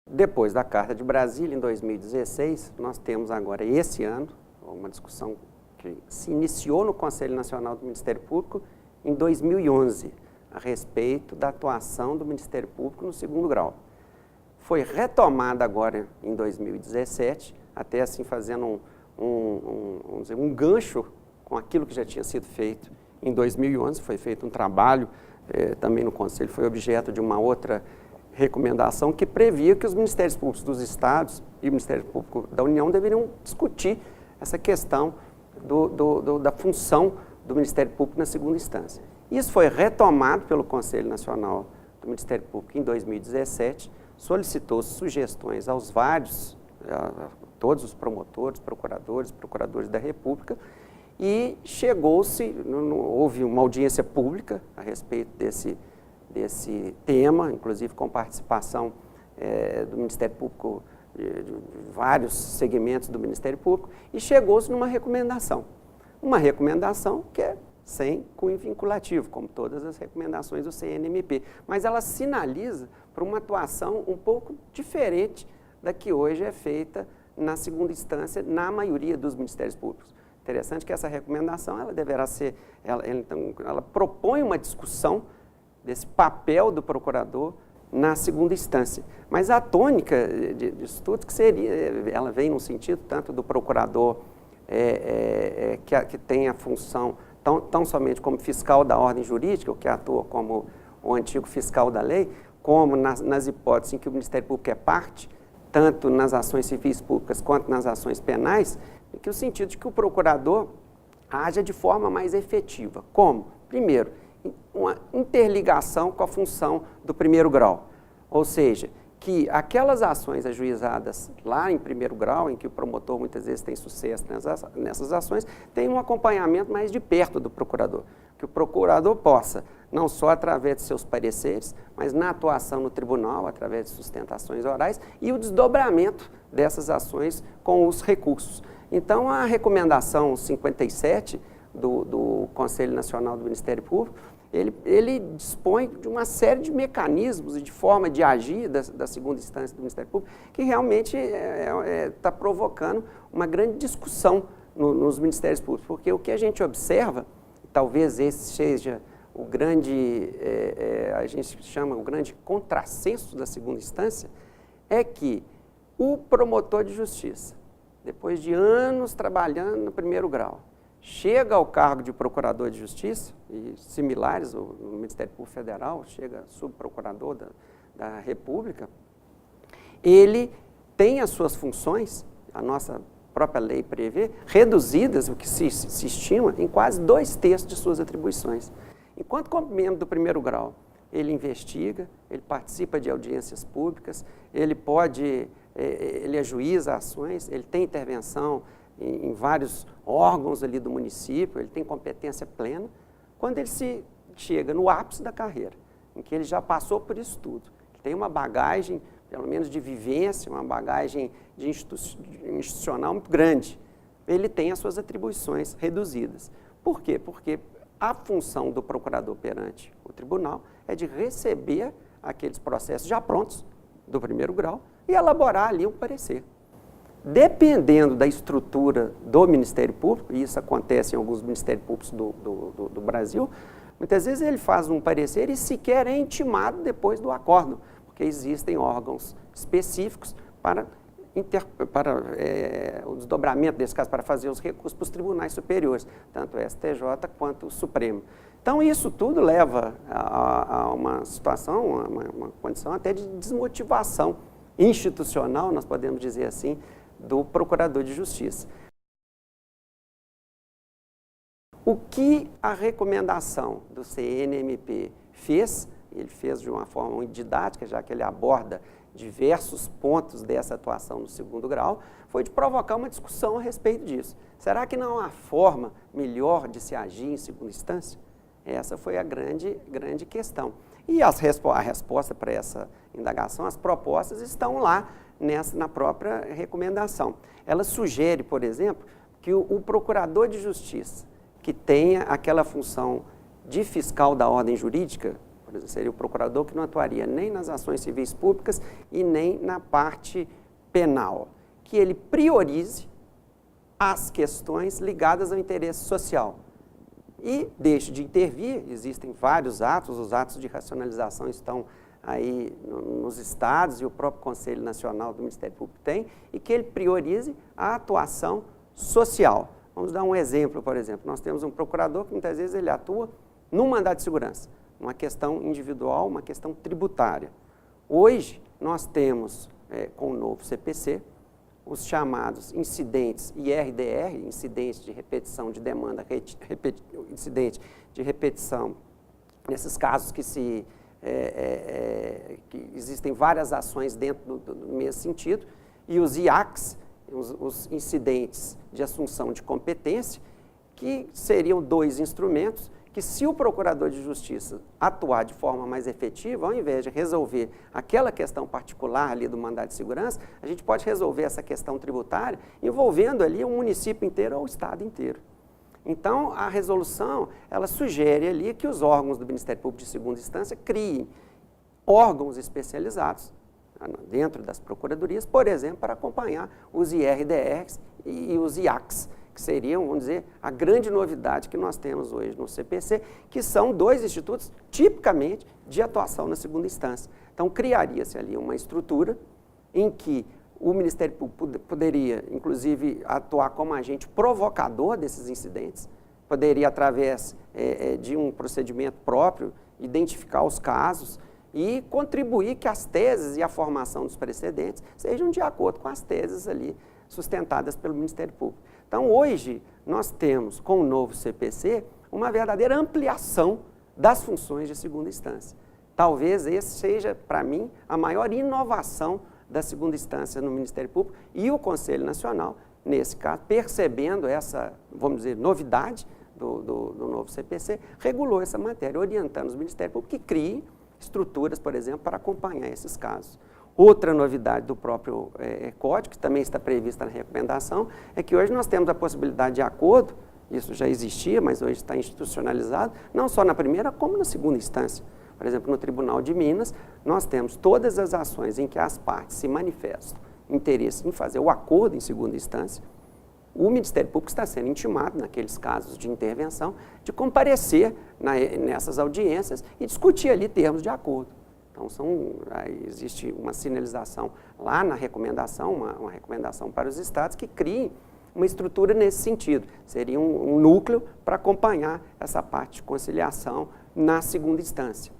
Depois da Carta de Brasília, em 2016, nós temos agora, esse ano, uma discussão que se iniciou no Conselho Nacional do Ministério Público em 2011, a respeito da atuação do Ministério Público no segundo grau. Foi retomada agora em 2017, até assim fazendo vamos dizer, um gancho com aquilo que já tinha sido feito em 2011, foi feito um trabalho também no Conselho, foi objeto de uma outra recomendação que previa que os Ministérios Públicos dos Estados e o Ministério Público da União deveriam discutir essa questão da função do Ministério Público na segunda instância. Isso foi retomado pelo Conselho Nacional do Ministério Público em 2017, solicitou sugestões aos todos os promotores, procuradores da República, e chegou-se, houve uma audiência pública a respeito desse tema, inclusive com participação do Ministério Público, de vários segmentos do Ministério Público, e chegou-se numa recomendação. Uma recomendação que é sem cunho vinculativo, como todas as recomendações do CNMP, mas ela sinaliza para uma atuação um pouco diferente da que hoje é feita na segunda instância, na maioria dos Ministérios Públicos. Interessante que essa recomendação, ela deverá ser, ela propõe uma discussão desse papel do procurador na segunda instância. Mas a tônica disso tudo, que seria, ela vem no sentido tanto do procurador que tem a função tão somente como fiscal da ordem jurídica, ou que atua como o antigo fiscal da lei, como nas hipóteses em que o Ministério Público é parte, tanto nas ações civis públicas quanto nas ações penais, em que o sentido de que o procurador haja de forma mais efetiva. Como? Primeiro, uma interligação com a função do primeiro grau, ou seja, que aquelas ações ajuizadas lá em primeiro grau, em que o promotor muitas vezes tem sucesso nessas ações, tem um acompanhamento mais de perto do procurador, que o procurador possa, não só através de seus pareceres, mas na atuação no tribunal, através de sustentações orais, e o desdobramento dessas ações com os recursos. Então, a recomendação 57 do Conselho Nacional do Ministério Público, ele dispõe de uma série de mecanismos e de forma de agir da segunda instância do Ministério Público, que realmente está provocando uma grande discussão nos Ministérios Públicos, porque o que a gente observa, talvez esse seja o grande, a gente chama o grande contrassenso da segunda instância, é que o promotor de justiça, depois de anos trabalhando no primeiro grau, chega ao cargo de procurador de justiça, e similares, no Ministério Público Federal, chega subprocurador da República, ele tem as suas funções, a nossa própria lei prevê, reduzidas, o que se estima, em quase 2/3 de suas atribuições. Enquanto como membro do primeiro grau, ele investiga, ele participa de audiências públicas, ele ajuiza ações, ele tem intervenção em vários órgãos ali do município, ele tem competência plena. Quando ele chega no ápice da carreira, em que ele já passou por isso tudo, ele tem uma bagagem, pelo menos de vivência, uma bagagem institucional muito grande, ele tem as suas atribuições reduzidas. Por quê? Porque a função do procurador perante o tribunal é de receber aqueles processos já prontos do primeiro grau e elaborar ali um parecer. Dependendo da estrutura do Ministério Público, e isso acontece em alguns Ministérios Públicos do Brasil, muitas vezes ele faz um parecer e sequer é intimado depois do acórdão, porque existem órgãos específicos para o desdobramento desse caso, para fazer os recursos para os tribunais superiores, tanto o STJ quanto o Supremo. Então, isso tudo leva a uma situação, uma condição até de desmotivação institucional, nós podemos dizer assim, do procurador de justiça. O que a recomendação do CNMP fez, ele fez de uma forma muito didática, já que ele aborda diversos pontos dessa atuação no segundo grau, foi de provocar uma discussão a respeito disso. Será que não há forma melhor de se agir em segunda instância? Essa foi a grande questão. E a resposta para essa indagação, as propostas estão lá na própria recomendação. Ela sugere, por exemplo, que o procurador de justiça, que tenha aquela função de fiscal da ordem jurídica, Por exemplo, seria o procurador que não atuaria nem nas ações civis públicas e nem na parte penal. Que ele priorize as questões ligadas ao interesse social e deixe de intervir. Existem vários atos, os atos de racionalização estão aí nos estados e o próprio Conselho Nacional do Ministério Público tem, e que ele priorize a atuação social. Vamos dar um exemplo, por exemplo, nós temos um procurador que muitas vezes ele atua no mandado de segurança, uma questão individual, uma questão tributária. Hoje nós temos, com o novo CPC, os chamados incidentes IRDR, incidentes de repetição de demanda, incidente de repetição, nesses casos que que existem várias ações dentro do mesmo sentido, e os IACs, os incidentes de assunção de competência, que seriam 2 instrumentos que, se o procurador de justiça atuar de forma mais efetiva, ao invés de resolver aquela questão particular ali do mandado de segurança, a gente pode resolver essa questão tributária envolvendo ali o município inteiro ou o estado inteiro. Então, a resolução, ela sugere ali que os órgãos do Ministério Público de segunda instância criem órgãos especializados dentro das procuradorias, por exemplo, para acompanhar os IRDRs e os IACs, que seriam, vamos dizer, a grande novidade que nós temos hoje no CPC, que são 2 institutos tipicamente de atuação na segunda instância. Então, criaria-se ali uma estrutura em que o Ministério Público poderia, inclusive, atuar como agente provocador desses incidentes, poderia, através de um procedimento próprio, identificar os casos e contribuir que as teses e a formação dos precedentes sejam de acordo com as teses ali sustentadas pelo Ministério Público. Então, hoje, nós temos, com o novo CPC, uma verdadeira ampliação das funções de segunda instância. Talvez esse seja, para mim, a maior inovação da segunda instância no Ministério Público, e o Conselho Nacional, nesse caso, percebendo essa, vamos dizer, novidade do novo CPC, regulou essa matéria, orientando os Ministérios Públicos que criem estruturas, por exemplo, para acompanhar esses casos. Outra novidade do próprio Código, que também está prevista na recomendação, é que hoje nós temos a possibilidade de acordo, isso já existia, mas hoje está institucionalizado, não só na primeira, como na segunda instância. Por exemplo, no Tribunal de Minas, nós temos todas as ações em que as partes se manifestam interesse em fazer o acordo em segunda instância. O Ministério Público está sendo intimado, naqueles casos de intervenção, de comparecer nessas audiências e discutir ali termos de acordo. Então, existe uma sinalização lá na recomendação, uma recomendação para os estados que criem uma estrutura nesse sentido. Seria um núcleo para acompanhar essa parte de conciliação na segunda instância.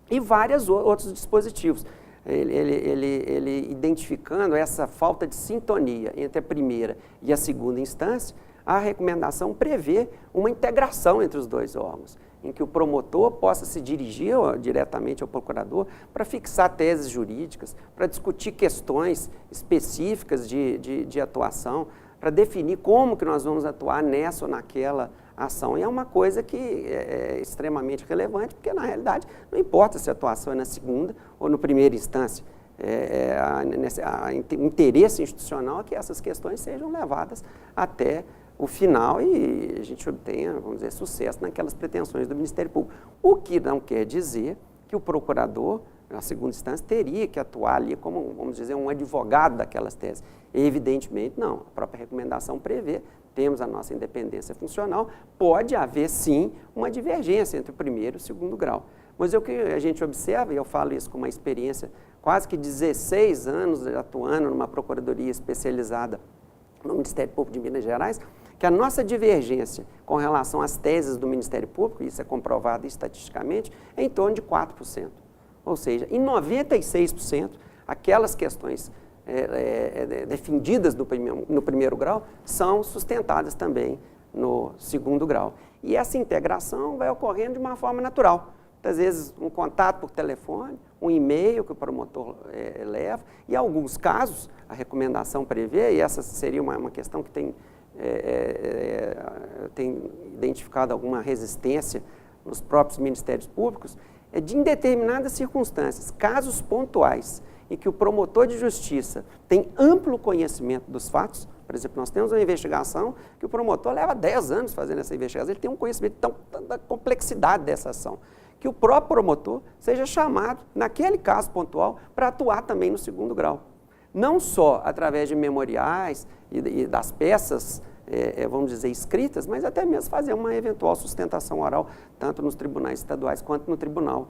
E vários outros dispositivos. Ele identificando essa falta de sintonia entre a primeira e a segunda instância, a recomendação prevê uma integração entre os 2 órgãos, em que o promotor possa se dirigir diretamente ao procurador para fixar teses jurídicas, para discutir questões específicas de atuação, para definir como que nós vamos atuar nessa ou naquela ação. E é uma coisa que é extremamente relevante, porque, na realidade, não importa se a atuação é na segunda ou na primeira instância. O interesse institucional é que essas questões sejam levadas até o final e a gente obtenha, vamos dizer, sucesso naquelas pretensões do Ministério Público. O que não quer dizer que o procurador, na segunda instância, teria que atuar ali como, vamos dizer, um advogado daquelas teses. Evidentemente, não. A própria recomendação prevê, temos a nossa independência funcional, pode haver, sim, uma divergência entre o primeiro e o segundo grau. Mas o que a gente observa, e eu falo isso com uma experiência quase que 16 anos atuando numa procuradoria especializada no Ministério Público de Minas Gerais, que a nossa divergência com relação às teses do Ministério Público, isso é comprovado estatisticamente, é em torno de 4%. Ou seja, em 96%, aquelas questões defendidas no primeiro grau são sustentadas também no segundo grau. E essa integração vai ocorrendo de uma forma natural. Muitas vezes, um contato por telefone, um e-mail que o promotor leva, e em alguns casos, a recomendação prevê, e essa seria uma questão que tem identificado alguma resistência nos próprios ministérios públicos, de em determinadas circunstâncias, casos pontuais, em que o promotor de justiça tem amplo conhecimento dos fatos. Por exemplo, nós temos uma investigação que o promotor leva 10 anos fazendo essa investigação, ele tem um conhecimento da complexidade dessa ação, que o próprio promotor seja chamado, naquele caso pontual, para atuar também no segundo grau. Não só através de memoriais e das peças, vamos dizer, escritas, mas até mesmo fazer uma eventual sustentação oral, tanto nos tribunais estaduais quanto no tribunal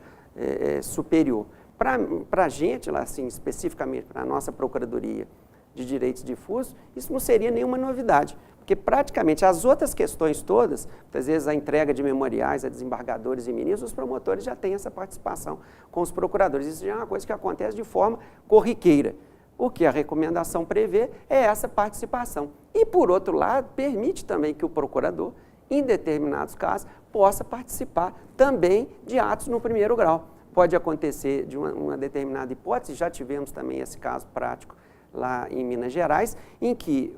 superior. Para a gente, lá, assim, especificamente para a nossa Procuradoria de Direitos Difusos, isso não seria nenhuma novidade, porque praticamente as outras questões todas, às vezes a entrega de memoriais a desembargadores e ministros, os promotores já têm essa participação com os procuradores. Isso já é uma coisa que acontece de forma corriqueira. O que a recomendação prevê é essa participação. E, por outro lado, permite também que o procurador, em determinados casos, possa participar também de atos no primeiro grau. Pode acontecer de uma determinada hipótese, já tivemos também esse caso prático lá em Minas Gerais, em que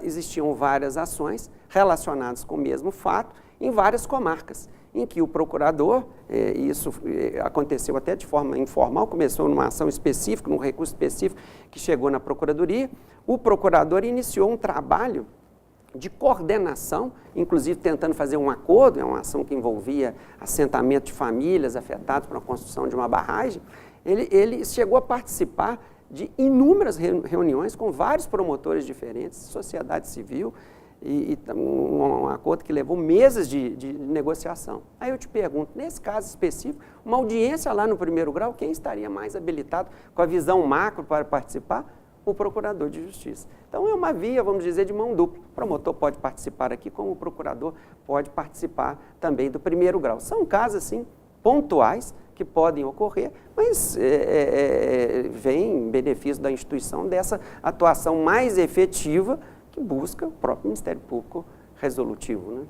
existiam várias ações relacionadas com o mesmo fato em várias comarcas, em que o procurador, isso aconteceu até de forma informal, começou numa ação específica, num recurso específico que chegou na Procuradoria, o procurador iniciou um trabalho de coordenação, inclusive tentando fazer um acordo, é uma ação que envolvia assentamento de famílias afetadas para a construção de uma barragem. Ele chegou a participar de inúmeras reuniões com vários promotores diferentes, sociedade civil, e um acordo que levou meses de negociação. Aí eu te pergunto, nesse caso específico, uma audiência lá no primeiro grau, quem estaria mais habilitado com a visão macro para participar? O procurador de justiça. Então é uma via, vamos dizer, de mão dupla. O promotor pode participar aqui, como o procurador pode participar também do primeiro grau. São casos, assim, pontuais, que podem ocorrer, mas vem em benefício da instituição dessa atuação mais efetiva que busca o próprio Ministério Público resolutivo, né?